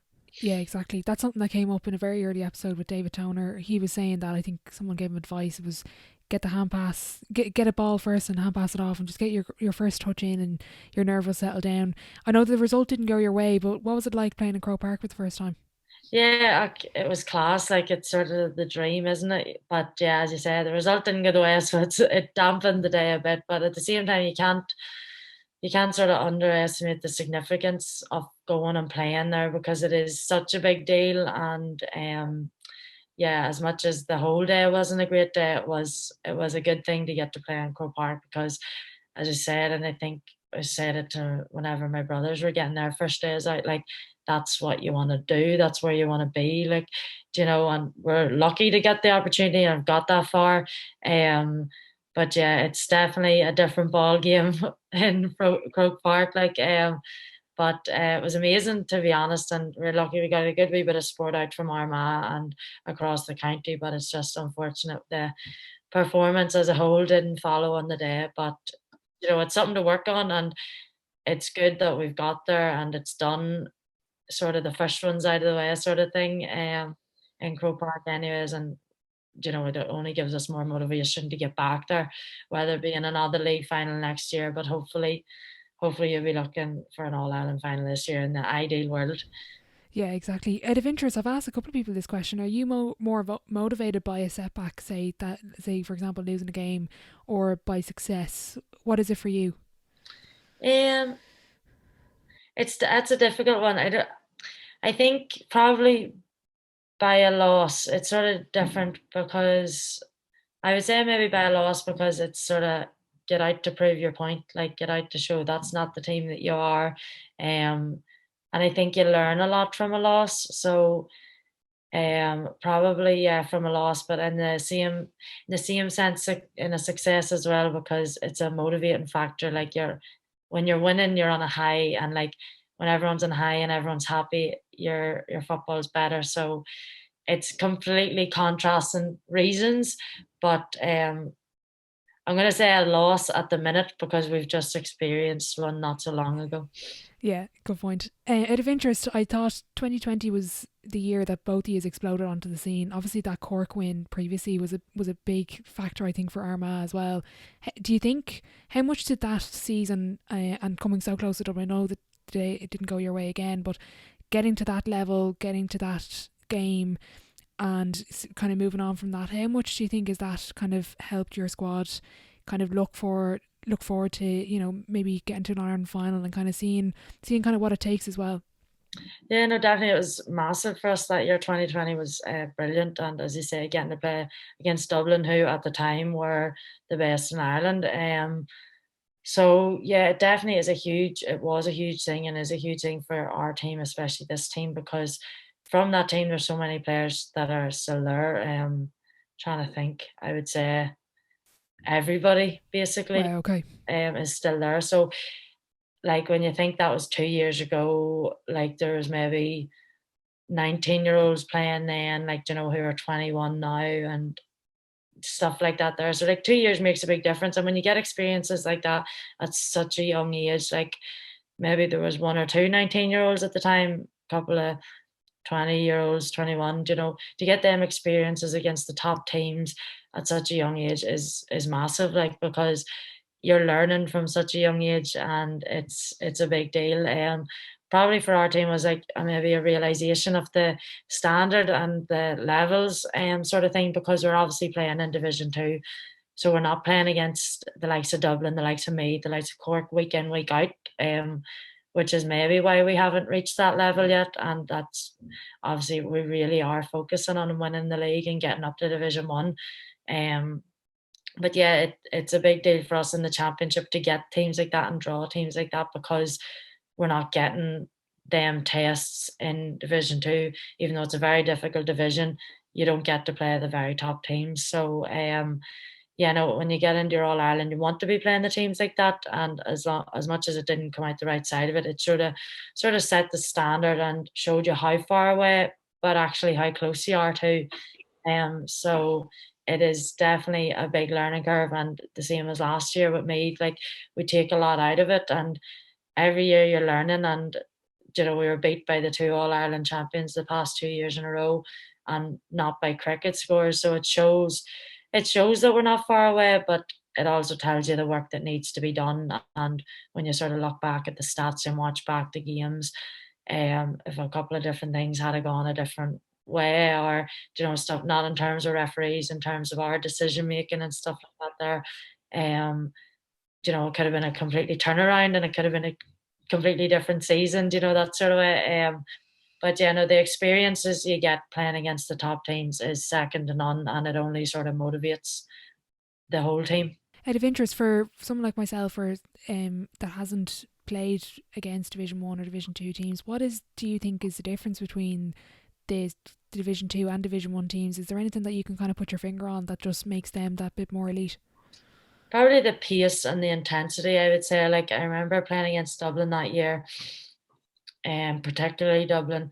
Yeah, exactly. That's something that came up in a very early episode with David Toner. He was saying that I think someone gave him advice. It was get the hand pass, get a ball first and hand pass it off, and just get your first touch in and your nerves will settle down. I know the result didn't go your way, but what was it like playing in Croke Park for the first time? Yeah, it was class. Like it's sort of the dream, isn't it? But yeah, as you said, the result didn't go the way, so it dampened the day a bit. But at the same time, you can't sort of underestimate the significance of going and playing there because it is such a big deal. And yeah, as much as the whole day wasn't a great day, it was a good thing to get to play in Croke Park because, as I said, and I think I said it to whenever my brothers were getting their first days out, like that's what you want to do. That's where you want to be. Like, and we're lucky to get the opportunity and I've got that far. Um, but yeah, it's definitely a different ball game in Croke Park. But it was amazing to be honest, and we're lucky we got a good wee bit of support out from Armagh and across the county. But it's just unfortunate the performance as a whole didn't follow on the day. But it's something to work on, and it's good that we've got there and it's done. Sort of the first ones out of the way, sort of thing. In Croke Park, anyways, and it only gives us more motivation to get back there, whether it be in another league final next year. But hopefully you'll be looking for an All Ireland final this year in the ideal world. Yeah, exactly. Out of interest, I've asked a couple of people this question. Are you more motivated by a setback, say for example losing a game, or by success? What is it for you? Um, that's a difficult one. I think probably by a loss. It's sort of different because I would say maybe by a loss because it's sort of get out to prove your point, like get out to show that's not the team that you are. Um, and I think you learn a lot from a loss. So probably yeah from a loss, but in the same sense in a success as well because it's a motivating factor. Like when you're winning, you're on a high, and like when everyone's on a high and everyone's happy, your football's better. So it's completely contrasting reasons, but I'm going to say a loss at the minute because we've just experienced one not so long ago. Yeah, good point. Out of interest, I thought 2020 was the year that both of you exploded onto the scene. Obviously, that Cork win previously was a big factor, I think, for Armagh as well. Do you think how much did that season and coming so close to Dublin? I know that today it didn't go your way again, but getting to that level, getting to that game, and kind of moving on from that, how much do you think is that kind of helped your squad kind of look forward to maybe getting to an Ireland final and kind of seeing kind of what it takes as well? Yeah, no, definitely it was massive for us that year. 2020 was brilliant, and as you say, getting to play against Dublin, who at the time were the best in Ireland. So yeah, it was a huge thing and is a huge thing for our team, especially this team, because from that team there's so many players that are still there. Trying to think, I would say everybody basically Wow. Okay. is still there. So like when you think that was 2 years ago, like there's maybe 19-year-olds playing then, like who are 21 now and stuff like that there. So like 2 years makes a big difference. And when you get experiences like that at such a young age, like maybe there was one or two 19-year-olds at the time, a couple of 20-year-olds, 21, to get them experiences against the top teams at such a young age is massive, like because you're learning from such a young age and it's a big deal. Probably for our team was like maybe a realization of the standard and the levels sort of thing, because we're obviously playing in Division Two. So we're not playing against the likes of Dublin, the likes of Meath, the likes of Cork week in, week out. which is maybe why we haven't reached that level yet. And that's obviously we really are focusing on winning the league and getting up to Division 1. But yeah, it's a big deal for us in the championship to get teams like that and draw teams like that, because we're not getting them tests in Division 2, even though it's a very difficult division. You don't get to play the very top teams. So yeah, no, when you get into your All Ireland, you want to be playing the teams like that. And as much as it didn't come out the right side of it, it sort of set the standard and showed you how far away, but actually how close you are to. So it is definitely a big learning curve, and the same as last year with me, like we take a lot out of it, and every year you're learning. And we were beat by the 2 All Ireland champions the past 2 years in a row, and not by cricket scores. So it shows that we're not far away, but it also tells you the work that needs to be done. And when you sort of look back at the stats and watch back the games, if a couple of different things had gone a different way, or stuff, not in terms of referees, in terms of our decision making and stuff like that there, it could have been a completely turnaround, and it could have been a completely different season, that sort of way. But yeah, no, the experiences you get playing against the top teams is second to none, and it only sort of motivates the whole team. Out of interest, for someone like myself, or that hasn't played against Division 1 or Division 2 teams, do you think is the difference between the Division 2 and Division 1 teams? Is there anything that you can kind of put your finger on that just makes them that bit more elite? Probably the pace and the intensity, I would say. Like, I remember playing against Dublin that year, and particularly Dublin,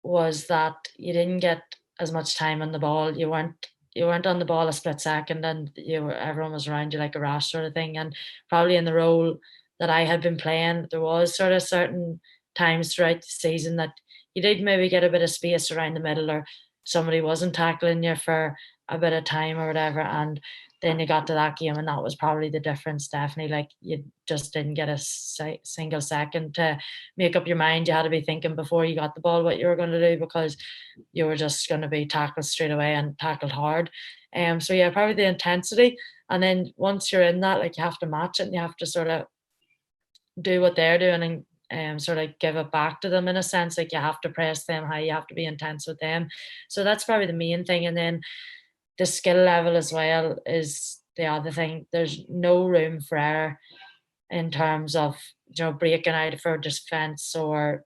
was that you didn't get as much time on the ball. You weren't on the ball a split second, and everyone was around you like a rash sort of thing. And probably in the role that I had been playing, there was sort of certain times throughout the season that you did maybe get a bit of space around the middle, or somebody wasn't tackling you for a bit of time or whatever. And then you got to that game, and that was probably the difference. Definitely, like, you just didn't get a single second to make up your mind. You had to be thinking before you got the ball what you were going to do, because you were just going to be tackled straight away, and tackled hard. So yeah, probably the intensity. And then once you're in that, like, you have to match it, and you have to sort of do what they're doing, and sort of give it back to them in a sense. Like, you have to press them high, you have to be intense with them. So that's probably the main thing. And then the skill level as well is the other thing. There's no room for error in terms of breaking out for defence, or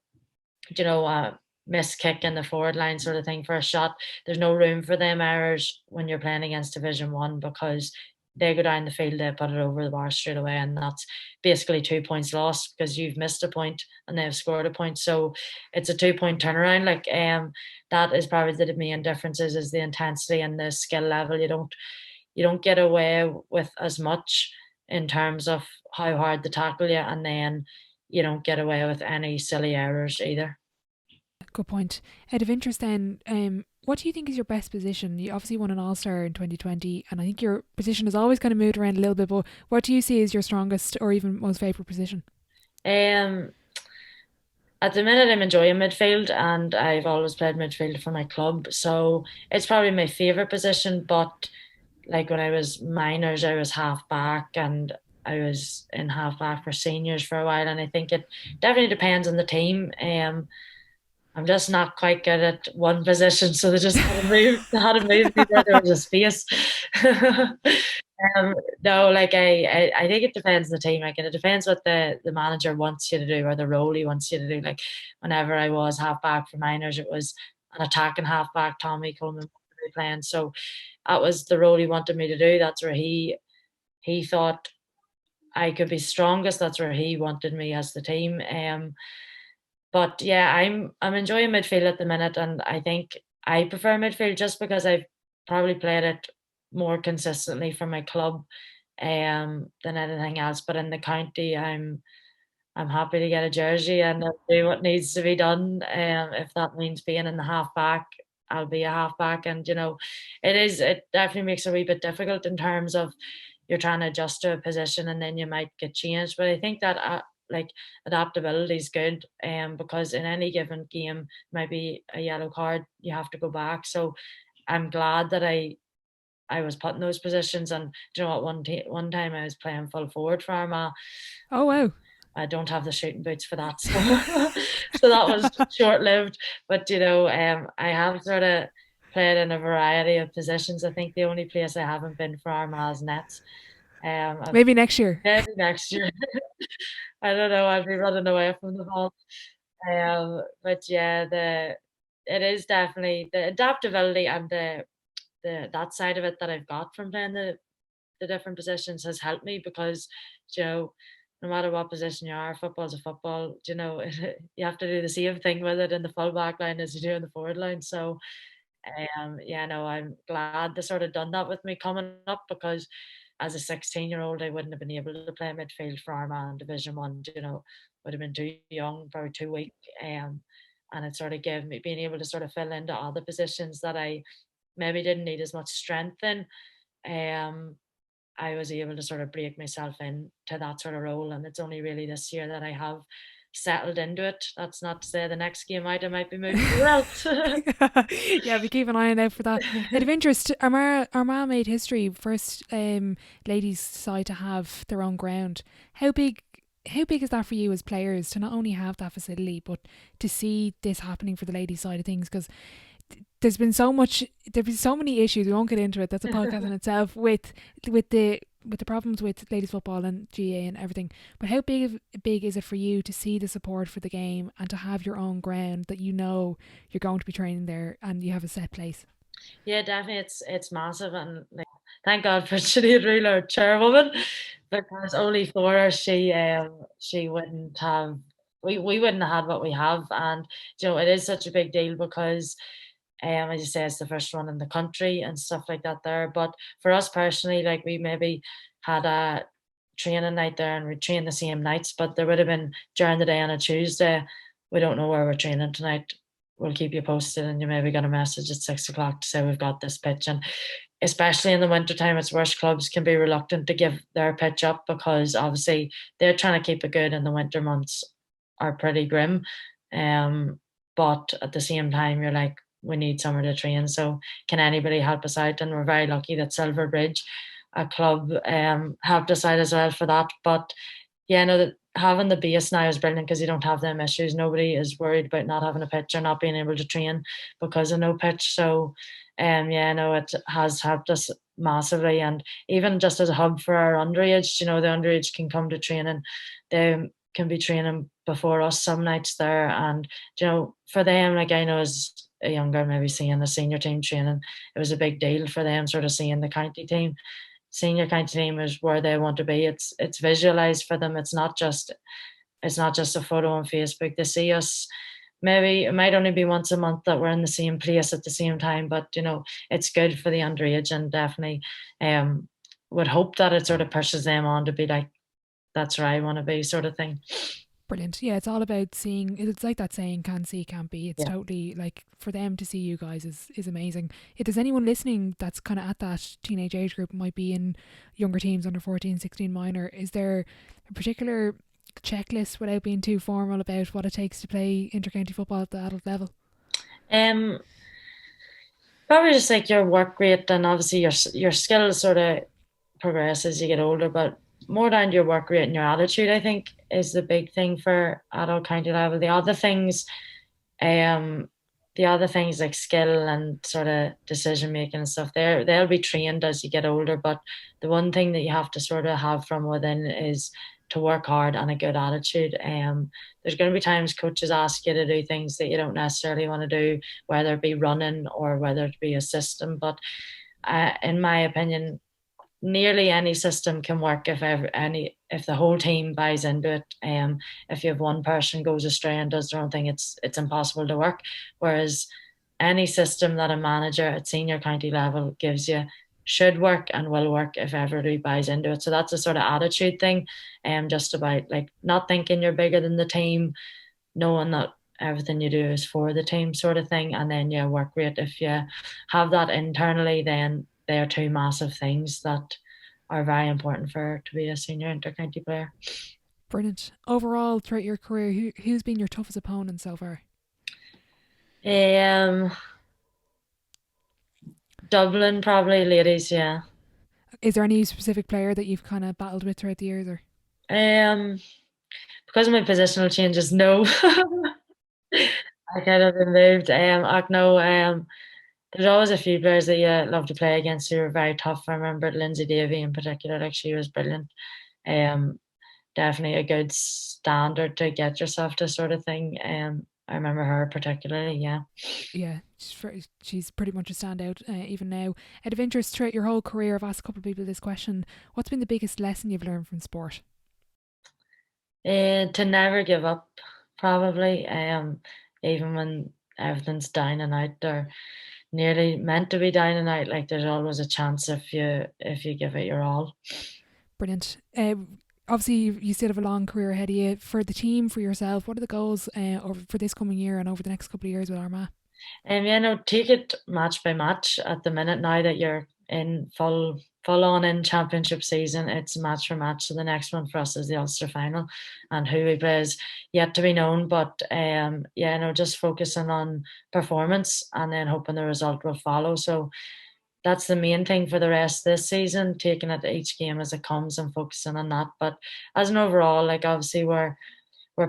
miss kick in the forward line sort of thing for a shot. There's no room for them errors when you're playing against Division 1, because they go down the field, they put it over the bar straight away, and that's basically 2 points lost because you've missed a point and they've scored a point. So it's a 2 point turnaround. Like, that is probably the main differences, is the intensity and the skill level. You don't get away with as much in terms of how hard they tackle you, and then you don't get away with any silly errors either. Good point. Out of interest then, what do you think is your best position? You obviously won an All-Star in 2020, and I think your position has always kind of moved around a little bit, but what do you see as your strongest or even most favourite position? Um, at the minute, I'm enjoying midfield, and I've always played midfield for my club, so it's probably my favourite position. But like, when I was minors, I was half back, and I was in half back for seniors for a while. And I think it definitely depends on the team. I'm just not quite good at one position, so they just had to move me where there was a space. No, like, I think it depends on the team. Like, and it depends what the manager wants you to do, or the role he wants you to do. Like, whenever I was half back for minors, it was an attacking half back. Tommy Coleman wanted me playing, so that was the role he wanted me to do. That's where he thought I could be strongest. That's where he wanted me as the team. But yeah, I'm enjoying midfield at the minute, and I think I prefer midfield just because I've probably played it more consistently for my club, than anything else. But in the county, I'm happy to get a jersey and do what needs to be done. If that means being in the half back, I'll be a half back. And it definitely makes it a wee bit difficult in terms of you're trying to adjust to a position, and then you might get changed. But I think that like, adaptability is good, because in any given game, maybe a yellow card, you have to go back. So I'm glad that I was put in those positions. And do you know what? One time I was playing full forward for Armagh. Oh, wow. I don't have the shooting boots for that, so so that was short lived. But I have sort of played in a variety of positions. I think the only place I haven't been for Armagh is nets. I've, Maybe next year. maybe next year. I don't know. I'll be running away from the ball. But yeah, the it is definitely the adaptability and the that side of it that I've got from playing the different positions has helped me because you know no matter what position you are, football's a football. You have to do the same thing with it in the full back line as you do in the forward line. So yeah, no, I'm glad they sort of done that with me coming up because as a 16-year-old, I wouldn't have been able to play midfield for Armagh in Division One. Would have been too young, probably too weak. And it sort of gave me being able to sort of fill into other positions that I maybe didn't need as much strength in. Um, I was able to sort of break myself into that sort of role, and it's only really this year that I have settled into it. That's not to say the next game I might be moved somewhere else. Yeah, we keep an eye out for that. Out of interest, Armagh made history, first ladies side to have their own ground. How big is that for you as players to not only have that facility but to see this happening for the ladies side of things? Because there's been so many issues. We won't get into it. That's a podcast in itself with the problems with ladies football and GA and everything. But how big is it for you to see the support for the game and to have your own ground that you're going to be training there and you have a set place? Yeah, definitely, it's massive, and like, thank God for Sinead Rule, our chairwoman, because only for her, she wouldn't have we wouldn't have had what we have, and it is such a big deal because, as you say, it's the first one in the country and stuff like that there. But for us personally, like we maybe had a training night there and we trained the same nights, but there would have been during the day on a Tuesday, we don't know where we're training tonight. We'll keep you posted, and you maybe got a message at 6 o'clock to say we've got this pitch. And especially in the winter time, it's worse. Clubs can be reluctant to give their pitch up because obviously they're trying to keep it good, and the winter months are pretty grim. But at the same time, you're like, we need somewhere to train. So can anybody help us out? And we're very lucky that Silver Bridge, a club, helped us out as well for that. But yeah, no, that having the base now is brilliant because you don't have them issues. Nobody is worried about not having a pitch or not being able to train because of no pitch. So, yeah, no, it has helped us massively. And even just as a hub for our underage, the underage can come to training. They can be training before us some nights there. And, for them, like I know as a younger, maybe seeing the senior team training, it was a big deal for them sort of seeing the county team. Senior county team is where they want to be. It's visualized for them. It's not just a photo on Facebook. They see us. Maybe it might only be once a month that we're in the same place at the same time, but it's good for the underage, and definitely would hope that it sort of pushes them on to be like, that's where I want to be, sort of thing. Brilliant. Yeah, it's all about seeing. It's like that saying, "Can see, can't be." It's Yeah. totally like for them to see you guys is amazing. If there's anyone listening that's kind of at that teenage age group, might be in younger teams under 14, 16 minor, is there a particular checklist without being too formal about what it takes to play intercounty football at the adult level? Um, Probably just like your work rate, and obviously your skills sort of progress as you get older, but more down to your work rate and your attitude, I think, is the big thing for adult county level. Um, the other things like skill and sort of decision making and stuff, they'll be trained as you get older. But the one thing that you have to sort of have from within is to work hard and a good attitude. There's going to be times coaches ask you to do things that you don't necessarily want to do, whether it be running or whether it be a system. But in my opinion, nearly any system can work if the whole team buys into it. If you have one person goes astray and does their own thing, it's impossible to work. Whereas any system that a manager at senior county level gives you should work and will work if everybody buys into it. So that's a sort of attitude thing, just about like not thinking you're bigger than the team, knowing that everything you do is for the team, sort of thing. And then yeah, work rate. If you have that internally, then they are two massive things that are very important for to be a senior intercounty player. Brilliant. Overall, throughout your career, who's been your toughest opponent so far? Um, Dublin probably, ladies, yeah. Is there any specific player that you've kind of battled with throughout the years, or? Um, Because of my positional changes, no. I kind of been moved. No, there's always a few players that you love to play against who are very tough. I remember Lindsay Davy in particular, like she was brilliant. Um, Definitely a good standard to get yourself to sort of thing. I remember her particularly, yeah. Yeah, she's pretty much a standout even now. Out of interest, throughout your whole career, I've asked a couple of people this question. What's been the biggest lesson you've learned from sport? To never give up, probably. Even when everything's down and out, or nearly meant to be down and out, like there's always a chance if you give it your all. Brilliant. Obviously, you still have a long career ahead of you. For the team, for yourself, what are the goals for this coming year and over the next couple of years with Armagh? No, take it match by match at the minute. Now that you're in full on in championship season, it's match for match. So the next one for us is the Ulster final, and who we play is yet to be known. But just focusing on performance and then hoping the result will follow. So that's the main thing for the rest of this season, taking it each game as it comes and focusing on that. But as an overall, like obviously we're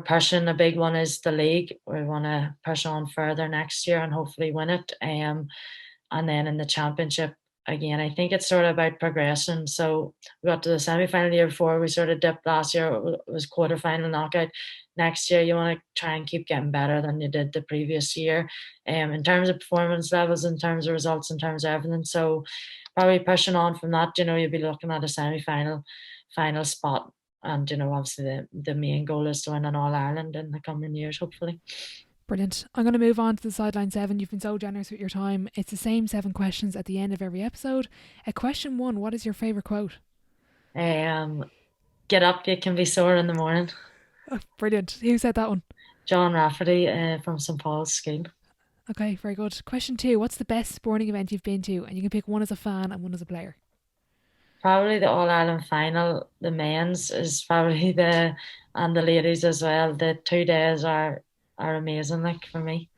pushing. A big one is the league. We want to push on further next year and hopefully win it. And then in the championship, again, I think it's sort of about progression. So we got to the semi-final the year before. We sort of dipped last year. It was quarter-final knockout. Next year, you want to try and keep getting better than you did the previous year, in terms of performance levels, in terms of results, in terms of everything. So probably pushing on from that, you'll be looking at a semi-final final spot. And, obviously the main goal is to win an All-Ireland in the coming years, hopefully. Brilliant. I'm going to move on to the Sideline 7. You've been so generous with your time. It's the same 7 questions at the end of every episode. Question 1, what is your favourite quote? Get up, you can be sore in the morning. Oh, brilliant. Who said that one? John Rafferty from St Paul's School. Okay, very good. Question 2, what's the best sporting event you've been to? And you can pick one as a fan and one as a player. Probably the All-Ireland final. The men's is probably and the ladies as well. The 2 days are amazing, like, for me.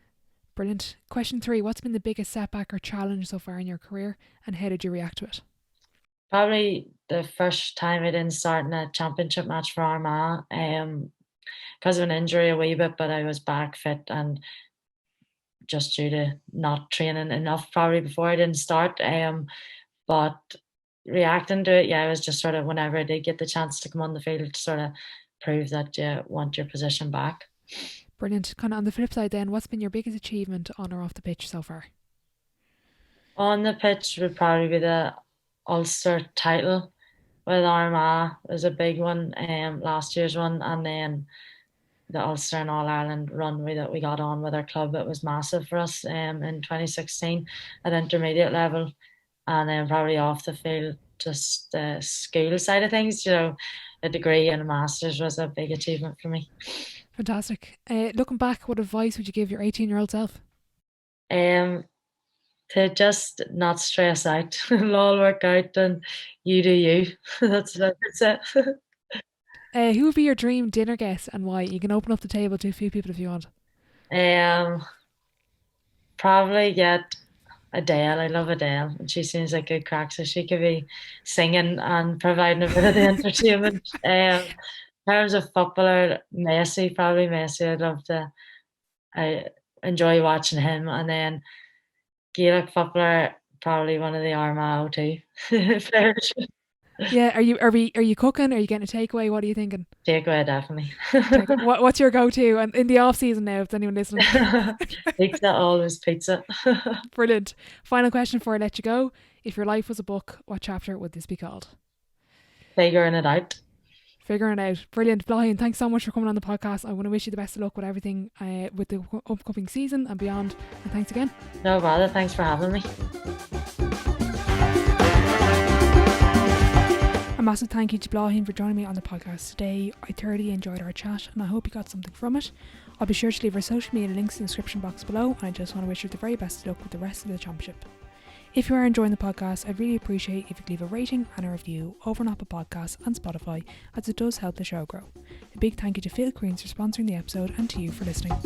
Brilliant. Question 3, what's been the biggest setback or challenge so far in your career and how did you react to it? Probably the first time I didn't start in a championship match for Armagh, because of an injury a wee bit, but I was back fit and just due to not training enough probably before I didn't start. But reacting to it, it was just sort of whenever I did get the chance to come on the field to sort of prove that you want your position back. Brilliant. Kind of on the flip side then, what's been your biggest achievement on or off the pitch so far? On the pitch would probably be the Ulster title with Armagh. Was a big one, last year's one, and then the Ulster and All-Ireland run that we got on with our club. It was massive for us in 2016 at intermediate level, and then probably off the field, just the school side of things, a degree and a master's was a big achievement for me. Fantastic. Looking back, what advice would you give your 18-year-old self? To just not stress out. It'll all work out and you do you. That's it. Who would be your dream dinner guest and why? You can open up the table to a few people if you want. Probably get Adele. I love Adele, and she seems like good crack, so she could be singing and providing a bit of the entertainment. In terms of footballer, Messi, probably Messi. I enjoy watching him, and then Gaelic footballer, probably one of the Armagh too players. Yeah, are you cooking? Are you getting a takeaway? What are you thinking? Takeaway, definitely. What's your go-to? And in the off season now, if anyone listening. Pizza, always pizza. Brilliant. Final question before I let you go. If your life was a book, what chapter would this be called? Figuring it out. Figuring it out. Brilliant. Blaithin, thanks so much for coming on the podcast. I want to wish you the best of luck with everything with the upcoming season and beyond. And thanks again. No bother. Thanks for having me. A massive thank you to Blaithin for joining me on the podcast today. I thoroughly enjoyed our chat and I hope you got something from it. I'll be sure to leave our social media links in the description box below, and I just want to wish you the very best of luck with the rest of the championship. If you are enjoying the podcast, I'd really appreciate if you could leave a rating and a review over on Apple Podcasts and Spotify, as it does help the show grow. A big thank you to Phil Creans for sponsoring the episode and to you for listening.